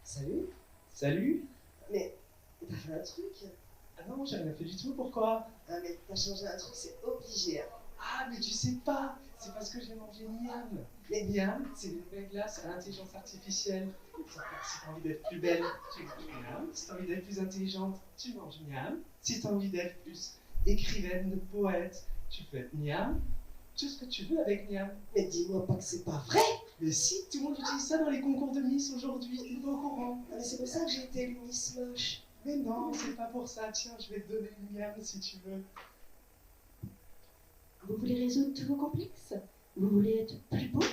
Salut. Salut. Mais t'as fait un truc. Ah non, j'ai rien fait du tout, pourquoi? Ah mais t'as changé un truc, c'est obligé. Hein. Ah, mais tu sais pas, c'est parce que j'ai mangé Miam. Mais Miam, c'est des nouvelles glaces à l'intelligence artificielle. Si t'as envie d'être plus belle, tu manges Miam. Si t'as envie d'être plus intelligente, tu manges Miam. Si t'as envie d'être plus écrivaine, poète, tu peux être Miam. Tout ce que tu veux avec Miam. mais dis-moi pas que c'est pas vrai. Mais si, tout le monde utilise ça dans les concours de Miss aujourd'hui, t'es pas au courant. Ah, mais c'est pour ça que j'ai été élue Miss Moche. Mais non, c'est pas pour ça, tiens, je vais te donner une Miam si tu veux. Vous voulez résoudre tous vos complexes? Vous voulez être plus beau,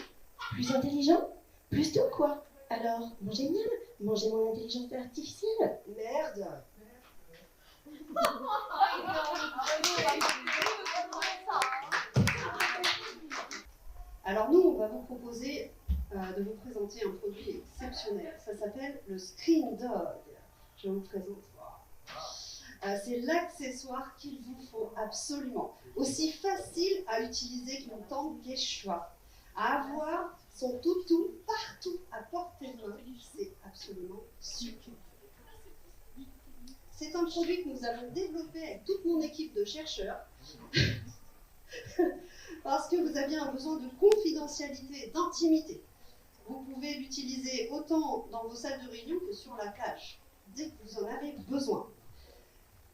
plus intelligent, plus tout quoi? Alors, mangez miam, mangez mon intelligence artificielle. Merde. Alors nous, on va vous proposer de vous présenter un produit exceptionnel. Ça s'appelle le Screen Dog. Je vous présente. C'est l'accessoire qu'il vous faut absolument. Aussi facile à utiliser qu'une tente Quechua. À avoir son toutou partout à portée de main. C'est absolument super. C'est un produit que nous avons développé avec toute mon équipe de chercheurs. Parce que vous aviez un besoin de confidentialité, d'intimité. Vous pouvez l'utiliser autant dans vos salles de réunion que sur la plage, dès que vous en avez besoin.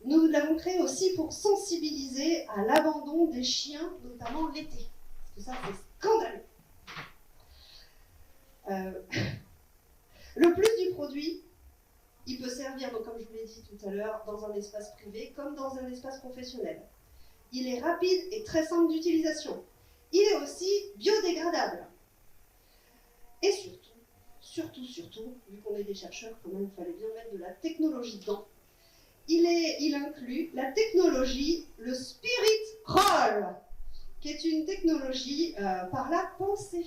Nous l'avons créé aussi pour sensibiliser à l'abandon des chiens, notamment l'été. Parce que ça, c'est scandaleux. Le plus du produit, il peut servir, donc, comme je vous l'ai dit tout à l'heure, dans un espace privé comme dans un espace professionnel. Il est rapide et très simple d'utilisation. Il est aussi biodégradable. Et surtout, vu qu'on est des chercheurs, quand même, il fallait bien mettre de la technologie dedans. Il inclut la technologie, le Spirit Roll, qui est une technologie par la pensée.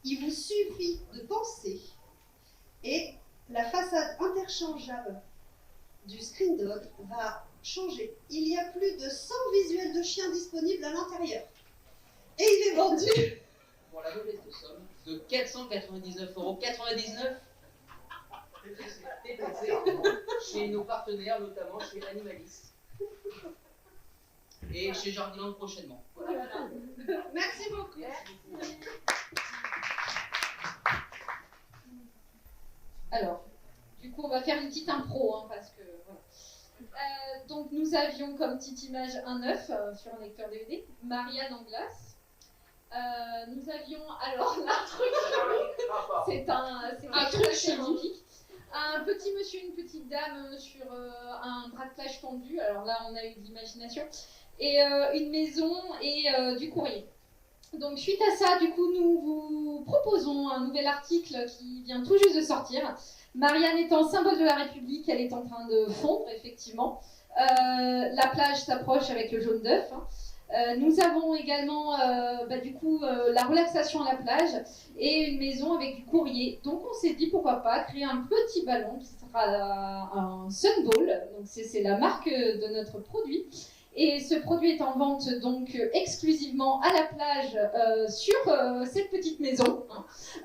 Il vous suffit de penser et la façade interchangeable du Screen Dog va changer. Il y a plus de 100 visuels de chiens disponibles à l'intérieur. Et il est vendu pour la modeste somme de 499,99 TTC chez nos partenaires, notamment chez Animalis et chez Jardiland prochainement. Voilà. Merci beaucoup. Alors, du coup, on va faire une petite impro, hein, parce que voilà. Donc, nous avions comme petite image un œuf sur un lecteur DVD, Marianne en glace. Nous avions alors l'introduction, c'est un truc scientifique. Un petit monsieur, une petite dame sur un drap de plage tendu. Alors là, on a eu de l'imagination. Et une maison et du courrier. Donc suite à ça, du coup, nous vous proposons un nouvel article qui vient tout juste de sortir. Marianne étant symbole de la République, elle est en train de fondre, effectivement. La plage s'approche avec le jaune d'œuf. Nous avons également la relaxation à la plage et une maison avec du courrier. Donc on s'est dit pourquoi pas créer un petit ballon qui sera un Sunball. Donc c'est la marque de notre produit. Et ce produit est en vente donc exclusivement à la plage sur cette petite maison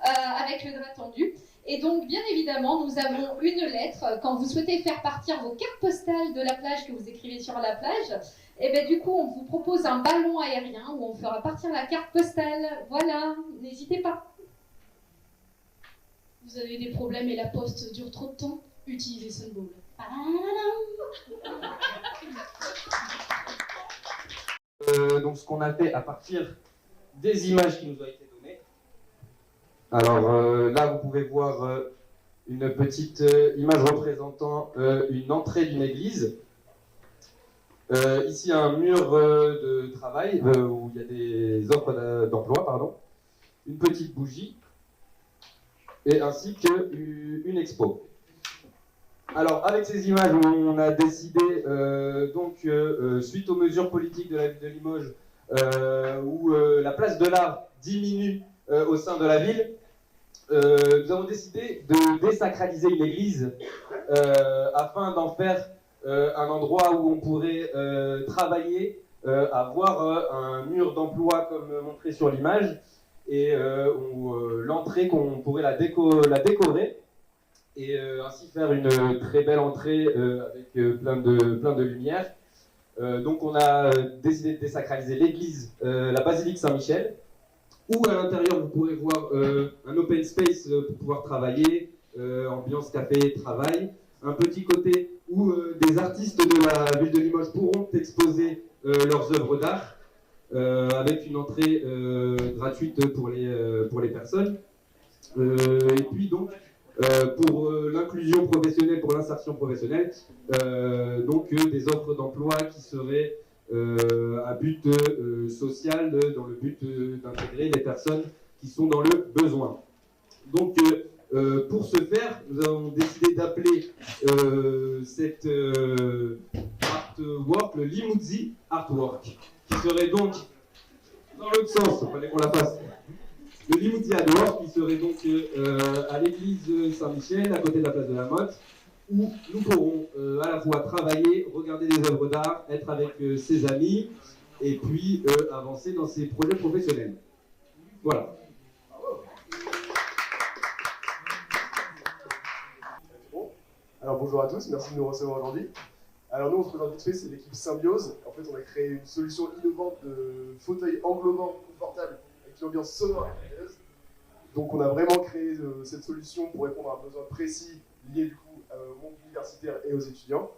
avec le drap tendu. Et donc bien évidemment nous avons une lettre quand vous souhaitez faire partir vos cartes postales de la plage que vous écrivez sur la plage. Et bien du coup on vous propose un ballon aérien où on fera partir la carte postale. Voilà, n'hésitez pas. Vous avez des problèmes et la poste dure trop de temps? Utilisez Sunball. Donc ce qu'on a fait à partir des images qui nous ont été données. Alors là vous pouvez voir une petite image représentant une entrée d'une église. Ici un mur de travail où il y a des offres d'emploi, pardon. Une petite bougie et ainsi qu'une expo. Alors, avec ces images, on a décidé, suite aux mesures politiques de la ville de Limoges, où la place de l'art diminue au sein de la ville, nous avons décidé de désacraliser une église afin d'en faire un endroit où on pourrait travailler, avoir un mur d'emploi comme montré sur l'image, et l'entrée qu'on pourrait la décorer et ainsi faire une très belle entrée avec plein de lumière. Donc on a décidé de désacraliser l'église, la basilique Saint-Michel, où à l'intérieur vous pourrez voir un open space pour pouvoir travailler, ambiance café, travail, un petit côté où des artistes de la ville de Limoges pourront exposer leurs œuvres d'art, avec une entrée gratuite pour les personnes. Et puis donc, pour l'inclusion professionnelle, pour l'insertion professionnelle, donc des offres d'emploi qui seraient à but social, dans le but d'intégrer les personnes qui sont dans le besoin. Donc, pour ce faire, nous avons décidé d'appeler cette artwork le Limouzi Artwork, qui serait donc, dans l'autre sens, il fallait qu'on la fasse, le Limouzi Artwork, qui serait donc à l'église Saint-Michel, à côté de la place de la Motte, où nous pourrons à la fois travailler, regarder des œuvres d'art, être avec ses amis, et puis avancer dans ses projets professionnels. Voilà. Alors bonjour à tous, merci de nous recevoir aujourd'hui. Alors nous on se présente vite fait, c'est l'équipe Symbiose. En fait on a créé une solution innovante de fauteuil englobant, confortable, avec une ambiance sonore et lumineuse. Donc on a vraiment créé cette solution pour répondre à un besoin précis lié du coup au monde universitaire et aux étudiants.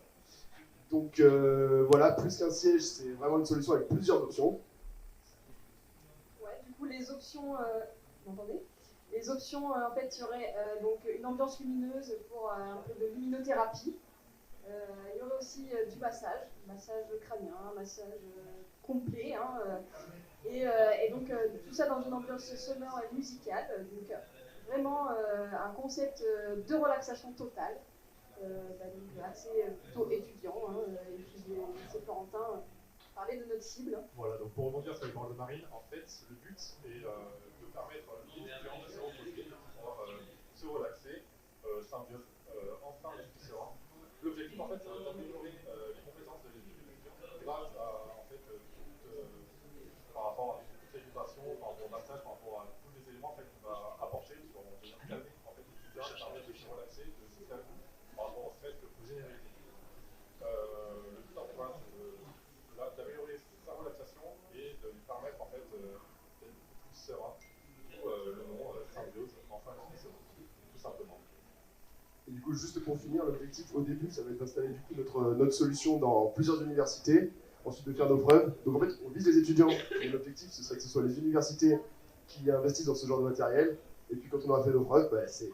Donc voilà, plus qu'un siège, c'est vraiment une solution avec plusieurs options. Ouais, du coup les options, vous m'entendez ? Les options, en fait, il y aurait donc une ambiance lumineuse pour un peu de luminothérapie. Il y aurait aussi du massage crânien, massage complet. Et donc tout ça dans une ambiance sonore et musicale. Donc vraiment un concept de relaxation totale. Donc assez plutôt étudiant. Et puis c'est Florentin parler de notre cible. Voilà, donc pour rebondir sur les paroles de Marine, en fait, le but est de permettre aux étudiants de se reposer, de pouvoir se relaxer, Symbiose, enfin l'esprit serein. L'objectif, en fait, c'est d'améliorer les compétences de l'étudiant grâce à, en fait, par rapport à toutes les vibrations, par rapport au massage, par rapport à tous les éléments en fait, qu'on va apporter qui vont venir calmer en fait, l'étudiant et permettre de se relaxer, de se calmer par rapport au stress que vous générez. Le but, en fait, c'est d'améliorer sa relaxation et de lui permettre en fait d'être plus serein. Du coup, le nom Symbiose, enfin l'esprit serein, tout simplement. Et du coup, juste pour finir, l'objectif au début, ça va être d'installer du coup notre solution dans plusieurs universités, ensuite de faire nos preuves. Donc en fait, on vise les étudiants, et l'objectif ce serait que ce soit les universités qui investissent dans ce genre de matériel. Et puis quand on aura fait nos preuves, c'est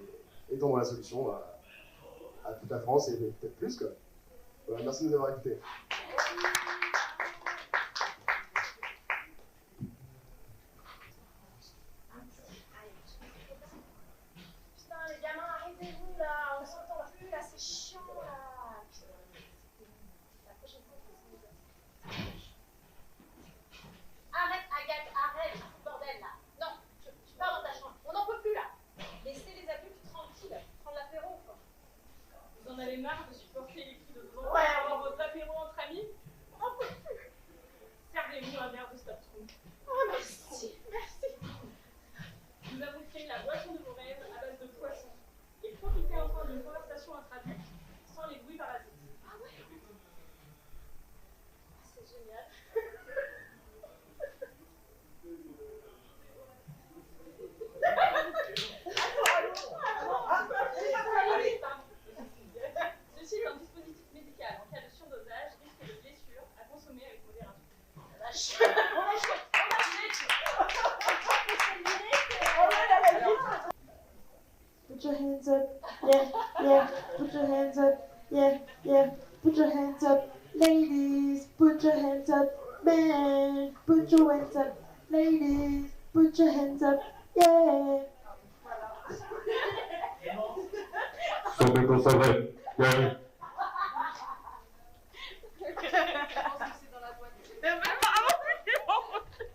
étendre la solution à toute la France et peut-être plus quoi. Voilà, merci de nous avoir écoutés. Marre de supporter les cris de devant pendant votre apéro entre amis. On n'en peut plus. Servez-vous un verre de stop trou. Oh merci, merci. Nous avons créé la boisson de vos rêves à base de poisson. Et profitez enfin d'une conversation intraduite sans les bruits parasites. Ah ouais. C'est génial. Ceci est un dispositif médical en cas de surdosage, risque de blessure, à consommer avec modération. On achète. Put your hands up, yeah, yeah. Put your hands up, yeah, yeah. Put your hands up, ladies. Put your hands up, men. Put your hands up, ladies. Put your hands up, yeah. Sobre conservar,